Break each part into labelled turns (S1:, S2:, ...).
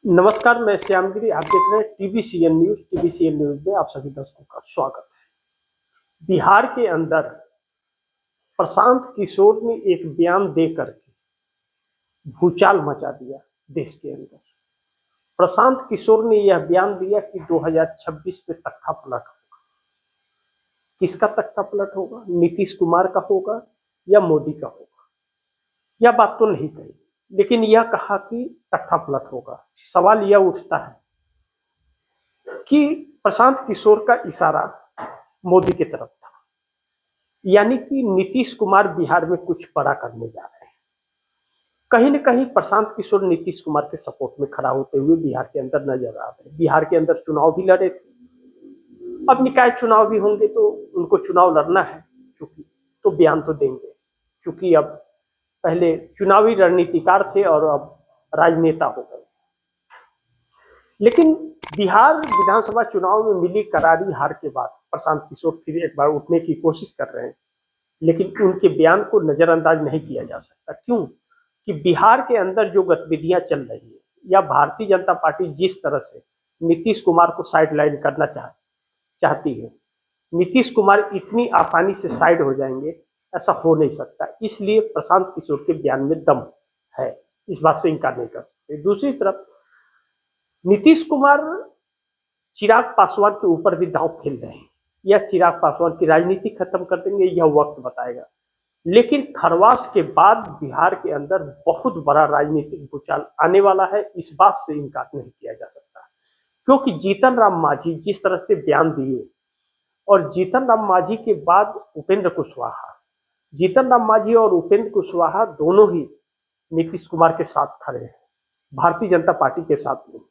S1: नमस्कार, मैं श्यामगिरी। आप देख रहे हैं टीवीसीएन न्यूज। टीवीसीएन न्यूज में आप सभी दर्शकों का स्वागत है। बिहार के अंदर प्रशांत किशोर ने एक बयान दे करके भूचाल मचा दिया देश के अंदर। प्रशांत किशोर ने यह बयान दिया कि 2026 में तख्ता पलट होगा। किसका तख्ता पलट होगा? नीतीश कुमार का होगा या मोदी का होगा? यह बात तो नहीं कही, लेकिन यह कहा कि तख्ता पलट होगा। सवाल यह उठता है कि प्रशांत किशोर का इशारा मोदी की तरफ था, यानी कि नीतीश कुमार बिहार में कुछ बड़ा करने जा रहे हैं। कहीं न कहीं प्रशांत किशोर नीतीश कुमार के सपोर्ट में खड़ा होते हुए बिहार के अंदर नजर आ रहे हैं। बिहार के अंदर चुनाव भी लड़े थे, अब निकाय चुनाव भी होंगे तो उनको चुनाव लड़ना है, चूंकि तो बयान तो देंगे, क्योंकि अब पहले चुनावी रणनीतिकार थे और अब राजनेता हो गए। लेकिन बिहार विधानसभा चुनाव में मिली करारी हार के बाद प्रशांत किशोर फिर एक बार उठने की कोशिश कर रहे हैं, लेकिन उनके बयान को नजरअंदाज नहीं किया जा सकता। क्यों? कि बिहार के अंदर जो गतिविधियां चल रही है, या भारतीय जनता पार्टी जिस तरह से नीतीश कुमार को साइडलाइन करना चाहती है, नीतीश कुमार इतनी आसानी से साइड हो जाएंगे ऐसा हो नहीं सकता। इसलिए प्रशांत किशोर के बयान में दम है, इस बात से इनकार नहीं कर सकते। दूसरी तरफ नीतीश कुमार चिराग पासवान के ऊपर भी दांव खेल रहे हैं, या चिराग पासवान की राजनीति खत्म कर देंगे, यह वक्त बताएगा। लेकिन खरवास के बाद बिहार के अंदर बहुत बड़ा राजनीतिक भूचाल आने वाला है, इस बात से इनकार नहीं किया जा सकता। क्योंकि जीतन राम मांझी जिस तरह से बयान दिए, और जीतन राम मांझी के बाद उपेंद्र कुशवाहा, जीतन राम मांझी और उपेंद्र कुशवाहा दोनों ही नीतीश कुमार के साथ खड़े हैं, भारतीय जनता पार्टी के साथ नहीं।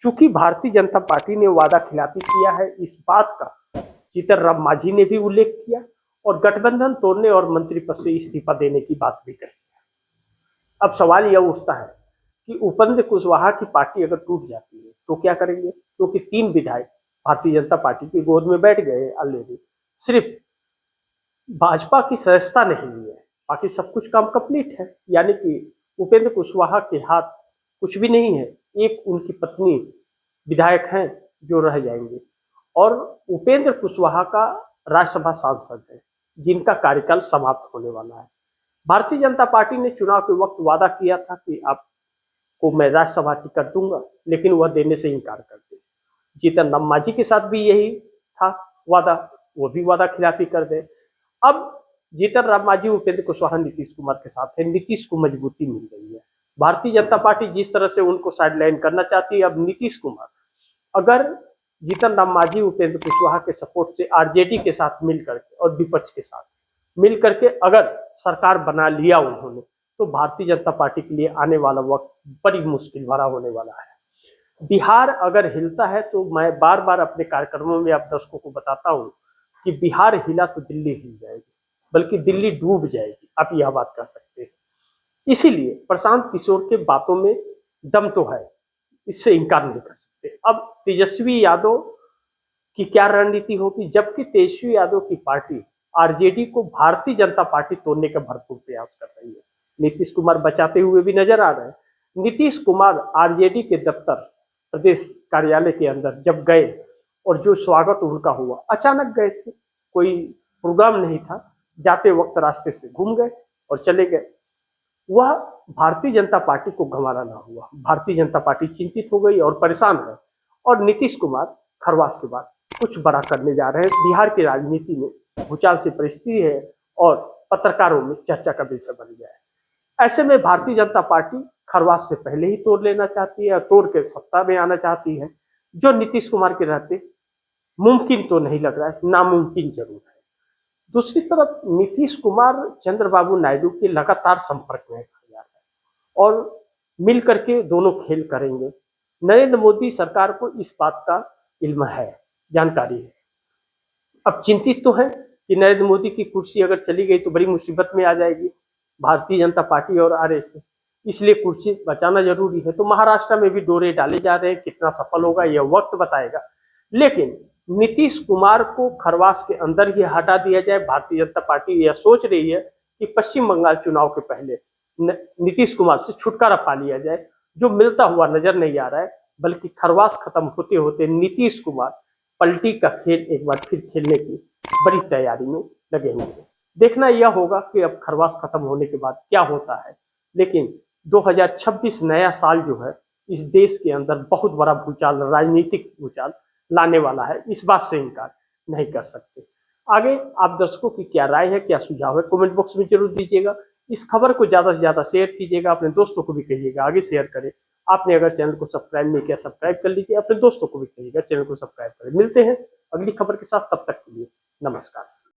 S1: चूंकि भारतीय जनता पार्टी ने वादा खिलाफी किया है, इस बात का जीतन राम मांझी ने भी उल्लेख किया और गठबंधन तोड़ने और मंत्री पद से इस्तीफा देने की बात भी कही। अब सवाल यह उठता है कि उपेंद्र कुशवाहा की पार्टी अगर टूट जाती है तो क्या करेंगे? क्योंकि 3 विधायक भारतीय जनता पार्टी की गोद में बैठ गए ऑलरेडी, सिर्फ भाजपा की सदस्यता नहीं है, बाकी सब कुछ काम कंप्लीट है। यानी कि उपेंद्र कुशवाहा के हाथ कुछ भी नहीं है, एक उनकी पत्नी विधायक हैं जो रह जाएंगे, और उपेंद्र कुशवाहा का राज्यसभा सांसद है जिनका कार्यकाल समाप्त होने वाला है। भारतीय जनता पार्टी ने चुनाव के वक्त वादा किया था कि आपको मैं राज्यसभा टिकट दूंगा, लेकिन वह देने से इनकार कर दिया। जीतन राम मांझी के साथ भी यही था वादा, वो भी वादा खिलाफी कर दे। अब जीतन राम मांझी उपेंद्र कुशवाहा नीतीश कुमार के साथ है, नीतीश को मजबूती मिल गई है। भारतीय जनता पार्टी जिस तरह से उनको साइडलाइन करना चाहती है, अब नीतीश कुमार अगर जीतन राम मांझी उपेंद्र कुशवाहा के सपोर्ट से आरजेडी के साथ मिल करके और विपक्ष के साथ मिल करके अगर सरकार बना लिया उन्होंने, तो भारतीय जनता पार्टी के लिए आने वाला वक्त बड़ी मुश्किल भरा होने वाला है। बिहार अगर हिलता है तो मैं बार बार अपने कार्यक्रमों में आप दर्शकों को बताता हूँ कि बिहार हिला तो दिल्ली हिल जाएगी, बल्कि दिल्ली डूब जाएगी, आप यह बात कर सकते हैं। इसीलिए प्रशांत किशोर के बातों में दम तो है, इससे इनकार नहीं कर सकते। अब तेजस्वी यादव की क्या रणनीति होगी? जबकि तेजस्वी यादव की पार्टी आरजेडी को भारतीय जनता पार्टी तोड़ने का भरपूर प्रयास कर रही है, नीतीश कुमार बचाते हुए भी नजर आ रहे हैं। नीतीश कुमार आरजेडी के दफ्तर प्रदेश कार्यालय के अंदर जब गए और जो स्वागत उनका हुआ, अचानक गए थे, कोई प्रोग्राम नहीं था, जाते वक्त रास्ते से घूम गए और चले गए। वह भारतीय जनता पार्टी को गंवारा ना हुआ। भारतीय जनता पार्टी चिंतित हो गई और परेशान है, और नीतीश कुमार खरवास के बाद कुछ बड़ा करने जा रहे हैं। बिहार की राजनीति में भूचाल सी परिस्थिति है और पत्रकारों में चर्चा का विषय बन गया है। ऐसे में भारतीय जनता पार्टी खरवास से पहले ही तोड़ लेना चाहती है और तोड़ के सत्ता में आना चाहती है, जो नीतीश कुमार के रहते मुमकिन तो नहीं लग रहा है, नामुमकिन जरूर है। दूसरी तरफ नीतीश कुमार चंद्रबाबू नायडू के लगातार संपर्क में जा रहा है और मिल करके दोनों खेल करेंगे। नरेंद्र मोदी सरकार को इस बात का इल्म है, जानकारी है। अब चिंतित तो है कि नरेंद्र मोदी की कुर्सी अगर चली गई तो बड़ी मुसीबत में आ जाएगी भारतीय जनता पार्टी और आरएसएस, इसलिए कुर्सी बचाना जरूरी है। तो महाराष्ट्र में भी डोरे डाले जा रहे हैं, कितना सफल होगा यह वक्त बताएगा। लेकिन नीतीश कुमार को खरवास के अंदर ही हटा दिया जाए। भारतीय जनता पार्टी यह सोच रही है कि पश्चिम बंगाल चुनाव के पहले नीतीश कुमार से छुटकारा पा लिया जाए, जो मिलता हुआ नजर नहीं आ रहा है, बल्कि खरवास खत्म होते होते नीतीश कुमार पलटी का खेल एक बार फिर खेलने की बड़ी तैयारी में लगे हुए हैं। देखना यह होगा कि अब खरवास खत्म होने के बाद क्या होता है, लेकिन 2026 नया साल जो है इस देश के अंदर बहुत बड़ा भूचाल, राजनीतिक भूचाल लाने वाला है, इस बात से इनकार नहीं कर सकते। आगे आप दर्शकों की क्या राय है, क्या सुझाव है, कमेंट बॉक्स में जरूर दीजिएगा। इस खबर को ज्यादा से ज्यादा शेयर कीजिएगा, अपने दोस्तों को भी कहिएगा आगे शेयर करें। आपने अगर चैनल को सब्सक्राइब नहीं किया, सब्सक्राइब कर लीजिए, अपने दोस्तों को भी कहिएगा चैनल को सब्सक्राइब करें। मिलते हैं अगली खबर के साथ, तब तक के लिए नमस्कार।